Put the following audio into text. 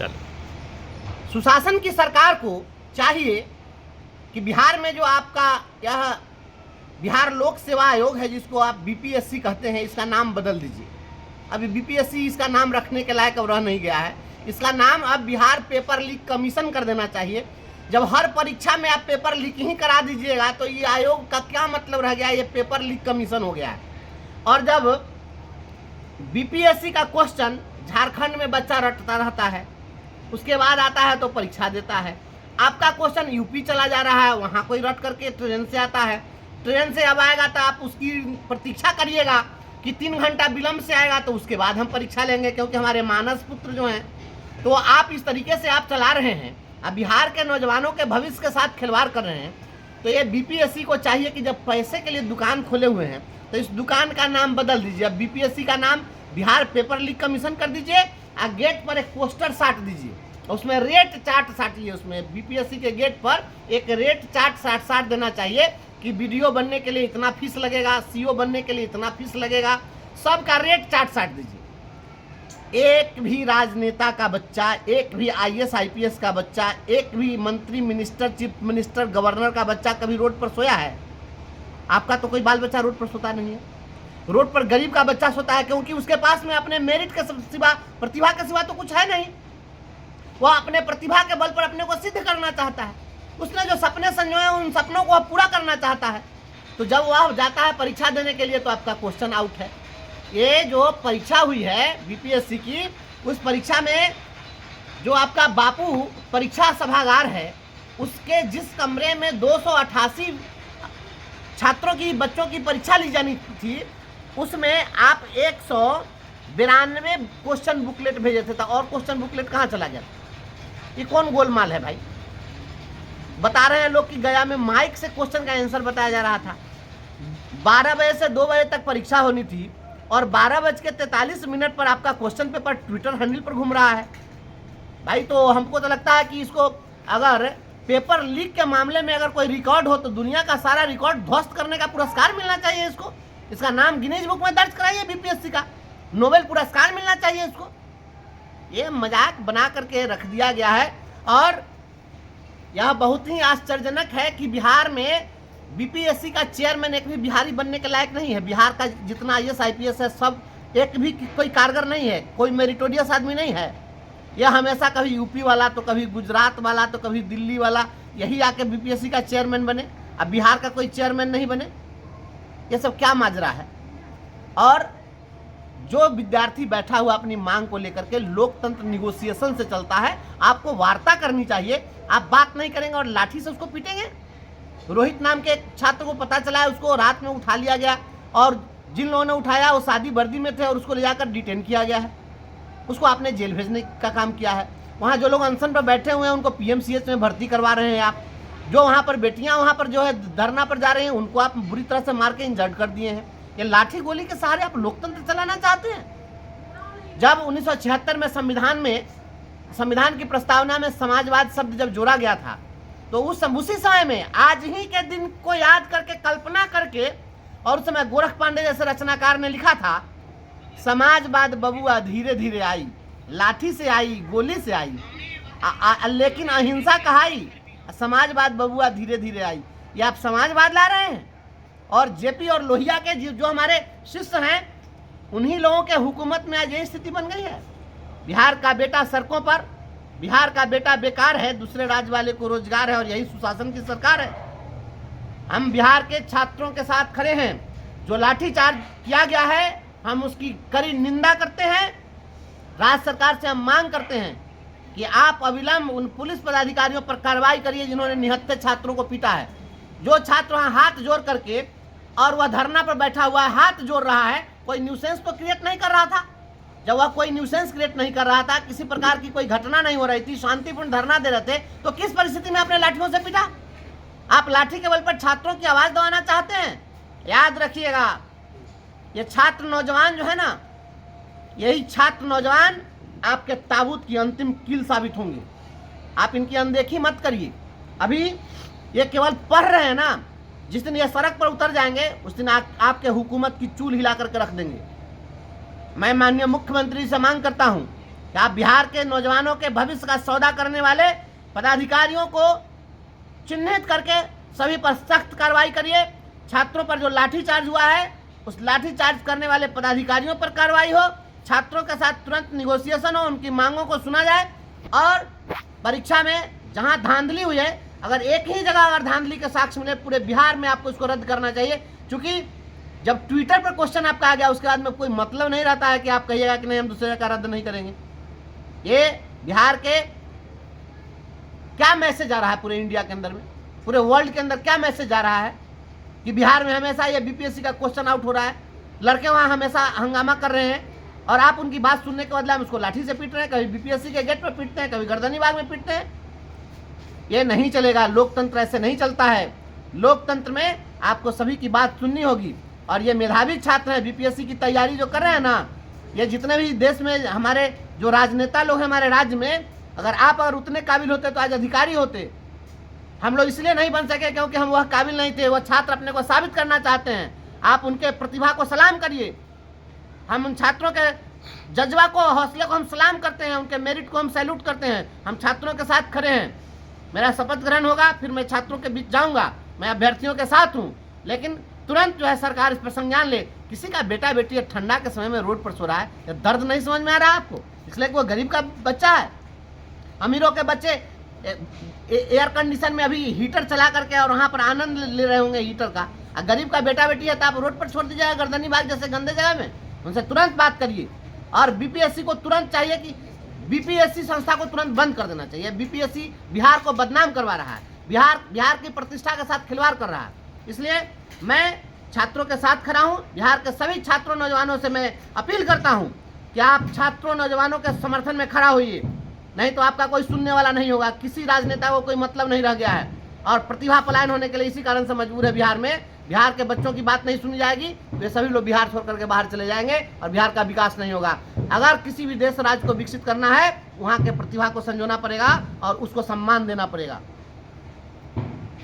चलो। सुशासन की सरकार को चाहिए कि बिहार में जो आपका यह बिहार लोक सेवा आयोग है, जिसको आप बीपीएससी कहते हैं, इसका नाम बदल दीजिए। अभी बीपीएससी इसका नाम रखने के लायक अब रह नहीं गया है। इसका नाम अब बिहार पेपर लीक कमीशन कर देना चाहिए। जब हर परीक्षा में आप पेपर लीक ही करा दीजिएगा तो ये आयोग का क्या मतलब रह गया, ये पेपर लीक कमीशन हो गया है। और जब बीपीएससी का क्वेश्चन झारखंड में बच्चा रटता रहता है, उसके बाद आता है तो परीक्षा देता है। आपका क्वेश्चन यूपी चला जा रहा है, वहाँ कोई रट करके ट्रेन से आता है, ट्रेन से अब आएगा तो आप उसकी प्रतीक्षा करिएगा कि 3 घंटा विलम्ब से आएगा तो उसके बाद हम परीक्षा लेंगे, क्योंकि हमारे मानस पुत्र जो हैं। तो आप इस तरीके से आप चला रहे हैं, अब बिहार के नौजवानों के भविष्य के साथ खिलवाड़ कर रहे हैं। तो ये बीपीएससी को चाहिए कि जब पैसे के लिए दुकान खोले हुए हैं तो इस दुकान का नाम बदल दीजिए। अब बीपीएससी का नाम बिहार पेपर लीक कमीशन कर दीजिए और गेट पर एक पोस्टर साट दीजिए, उसमें रेट चार्ट साटिए। उसमें बीपीएससी के गेट पर एक रेट चार्ट साट देना चाहिए कि वीडियो बनने के लिए इतना फीस लगेगा, सीओ बनने के लिए इतना फीस लगेगा, सबका रेट चार्ट साट दीजिए। एक भी राजनेता का बच्चा, एक भी आईएएस आईपीएस का बच्चा, एक भी मंत्री, मिनिस्टर, चीफ मिनिस्टर, गवर्नर का बच्चा कभी रोड पर सोया है? आपका तो कोई बाल बच्चा रोड पर सोता नहीं है। रोड पर गरीब का बच्चा सोता है, क्योंकि उसके पास में अपने मेरिट के सिवा, प्रतिभा के सिवा तो कुछ है नहीं। वह अपने प्रतिभा के बल पर अपने को सिद्ध करना चाहता है। उसने जो सपने संजोए उन सपनों को वह पूरा करना चाहता है। तो जब वह जाता है परीक्षा देने के लिए तो आपका क्वेश्चन आउट है। ये जो परीक्षा हुई है बीपीएससी की, उस परीक्षा में जो आपका बापू परीक्षा सभागार है, उसके जिस कमरे में 288 छात्रों की, बच्चों की परीक्षा ली जानी थी, उसमें आप 192 क्वेश्चन बुकलेट भेजे थे। तो और क्वेश्चन बुकलेट कहाँ चला गया? ये कौन गोलमाल है भाई? बता रहे हैं लोग कि गया में माइक से क्वेश्चन का आंसर बताया जा रहा था। 12 बजे से 2 बजे तक परीक्षा होनी थी और 12:43 पर आपका क्वेश्चन पेपर ट्विटर हैंडल पर घूम रहा है भाई। तो हमको तो लगता है कि इसको अगर पेपर लीक के मामले में अगर कोई रिकॉर्ड हो तो दुनिया का सारा रिकॉर्ड ध्वस्त करने का पुरस्कार मिलना चाहिए इसको। इसका नाम गिनीज बुक में दर्ज कराइए, बीपीएससी का नोबेल पुरस्कार मिलना चाहिए इसको। ये मजाक बना करके रख दिया गया है। और यह बहुत ही आश्चर्यजनक है कि बिहार में बीपीएससी का चेयरमैन एक भी बिहारी बनने के लायक नहीं है। बिहार का जितना आईएएस आईपीएस है सब एक भी कोई कारगर नहीं है, कोई मेरिटोरियस आदमी नहीं है। यह हमेशा कभी यूपी वाला, तो कभी गुजरात वाला, तो कभी दिल्ली वाला, यही आके बीपीएससी का चेयरमैन बने। अब बिहार का कोई चेयरमैन नहीं बने। ये सब क्या माजरा है? और जो विद्यार्थी बैठा हुआ अपनी मांग को लेकर के, लोकतंत्र निगोशिएशन से चलता है। आपको वार्ता करनी चाहिए, आप बात नहीं करेंगे और लाठी से उसको पीटेंगे। रोहित नाम के एक छात्र को पता चला है, उसको रात में उठा लिया गया और जिन लोगों ने उठाया वो शादी वर्दी में थे और उसको ले जाकर डिटेन किया गया है। उसको आपने जेल भेजने का काम किया है। वहाँ जो लोग अनशन पर बैठे हुए हैं उनको पीएमसीएच में भर्ती करवा रहे हैं आप। जो वहाँ पर बेटियाँ वहाँ पर जो है धरना पर जा रही हैं उनको आप बुरी तरह से मार के इंजर्ड कर दिए हैं। ये लाठी गोली के सहारे आप लोकतंत्र चलाना चाहते हैं? जब 1976 में संविधान की प्रस्तावना में समाजवाद शब्द जब जोड़ा गया था तो उसी समय में आज ही के दिन को याद करके, कल्पना करके, और उस समय गोरख पांडे जैसे रचनाकार ने लिखा था, समाजवाद बबुआ धीरे धीरे आई, लाठी से आई, गोली से आई, लेकिन अहिंसा कहाई, समाजवाद बबुआ धीरे धीरे आई। ये आप समाजवाद ला रहे हैं। और जेपी और लोहिया के जो हमारे शिष्य हैं, उन्हीं लोगों के हुकूमत में आज यही स्थिति बन गई है। बिहार का बेटा सड़कों पर, बिहार का बेटा बेकार है, दूसरे राज्य वाले को रोजगार है, और यही सुशासन की सरकार है। हम बिहार के छात्रों के साथ खड़े हैं। जो लाठीचार्ज किया गया है हम उसकी कड़ी निंदा करते हैं। राज्य सरकार से हम मांग करते हैं कि आप अविलंब उन पुलिस पदाधिकारियों पर कार्रवाई करिए जिन्होंने निहत्थे छात्रों को पीटा है। जो छात्र वहाँ हाथ जोड़ करके, और वह धरना पर बैठा हुआ है, हाथ जोड़ रहा है, कोई न्यूसेंस तो क्रिएट नहीं कर रहा था। जब वह कोई न्यूसेंस क्रिएट नहीं कर रहा था, किसी प्रकार की कोई घटना नहीं हो रही थी, शांतिपूर्ण धरना दे रहे थे, तो किस परिस्थिति में आपने लाठियों से पीटा? आप लाठी के बल पर छात्रों की आवाज दबाना चाहते हैं? याद रखिएगा, ये छात्र नौजवान जो है ना, यही छात्र नौजवान आपके ताबूत की अंतिम कील साबित होंगे। आप इनकी अनदेखी मत करिए। अभी ये केवल पढ़ रहे हैं ना, जिस दिन ये सड़क पर उतर जाएंगे उस दिन आपके हुकूमत की चूल हिला करके रख देंगे। मैं माननीय मुख्यमंत्री से मांग करता हूं कि आप बिहार के नौजवानों के भविष्य का सौदा करने वाले पदाधिकारियों को चिन्हित करके सभी पर सख्त कार्रवाई करिए। छात्रों पर जो लाठीचार्ज हुआ है उस लाठीचार्ज करने वाले पदाधिकारियों पर कार्रवाई हो, छात्रों के साथ तुरंत निगोशिएशन हो, उनकी मांगों को सुना जाए और परीक्षा में जहां धांधली हुई है, अगर एक ही जगह अगर धांधली के साक्ष्य मिले पूरे बिहार में, आपको इसको रद्द करना चाहिए। क्योंकि जब ट्विटर पर क्वेश्चन आपका आ गया उसके बाद में कोई मतलब नहीं रहता है कि आप कहिएगा कि नहीं हम दूसरे का रद्द नहीं करेंगे। ये बिहार के क्या मैसेज आ रहा है पूरे इंडिया के अंदर में, पूरे वर्ल्ड के अंदर क्या मैसेज आ रहा है कि बिहार में हमेशा ये बीपीएससी का क्वेश्चन आउट हो रहा है, लड़के वहाँ हमेशा हंगामा कर रहे हैं और आप उनकी बात सुनने के बदले में उसको लाठी से पीट रहे हैं, कभी बीपीएससी के गेट पर पीटते हैं, कभी गर्दनी बाग में पीटते हैं। ये नहीं चलेगा, लोकतंत्र ऐसे नहीं चलता है। लोकतंत्र में आपको सभी की बात सुननी होगी। और ये मेधावी छात्र हैं, बीपीएससी की तैयारी जो कर रहे हैं ना, ये जितने भी देश में हमारे जो राजनेता लोग हैं हमारे राज्य में, अगर उतने काबिल होते तो आज अधिकारी होते। हम लोग इसलिए नहीं बन सके क्योंकि हम वह काबिल नहीं थे। वह छात्र अपने को साबित करना चाहते हैं। आप उनके प्रतिभा को सलाम करिए। हम उन छात्रों के जज्बा को, हौसले को हम सलाम करते हैं, उनके मेरिट को हम सैल्यूट करते हैं। हम छात्रों के साथ खड़े हैं। मेरा शपथ ग्रहण होगा, फिर मैं छात्रों के बीच जाऊंगा, मैं अभ्यर्थियों के साथ हूँ, लेकिन तुरंत जो है सरकार इस पर संज्ञान ले। किसी का बेटा बेटी ठंडा के समय में रोड पर सो रहा है, ये दर्द नहीं समझ में आ रहा है आपको? इसलिए कि वो गरीब का बच्चा है। अमीरों के बच्चे एयर कंडीशन में अभी हीटर चला करके और वहाँ पर आनंद ले रहे होंगे हीटर का। गरीब का बेटा बेटी है तो आप रोड पर छोड़ दीजिएगा गर्दनी बाग जैसे गंदे जगह में? उनसे तुरंत बात करिए। और बीपीएससी को तुरंत चाहिए कि बीपीएससी संस्था को तुरंत बंद कर देना चाहिए। बीपीएससी बिहार को बदनाम करवा रहा है, बिहार की प्रतिष्ठा के साथ खिलवाड़ कर रहा है। इसलिए मैं छात्रों के साथ खड़ा हूँ। बिहार के सभी छात्रों नौजवानों से मैं अपील करता हूँ कि आप छात्रों नौजवानों के समर्थन में खड़ा होइए, नहीं तो आपका कोई सुनने वाला नहीं होगा। किसी राजनेता को कोई मतलब नहीं रह गया है और प्रतिभा पलायन होने के लिए इसी कारण से मजबूर है बिहार में। बिहार के बच्चों की बात नहीं सुनी जाएगी, वे सभी लोग बिहार छोड़ करके बाहर चले जाएंगे और बिहार का विकास नहीं होगा। अगर किसी भी देश राज्य को विकसित करना है, वहाँ के प्रतिभा को संजोना पड़ेगा और उसको सम्मान देना पड़ेगा।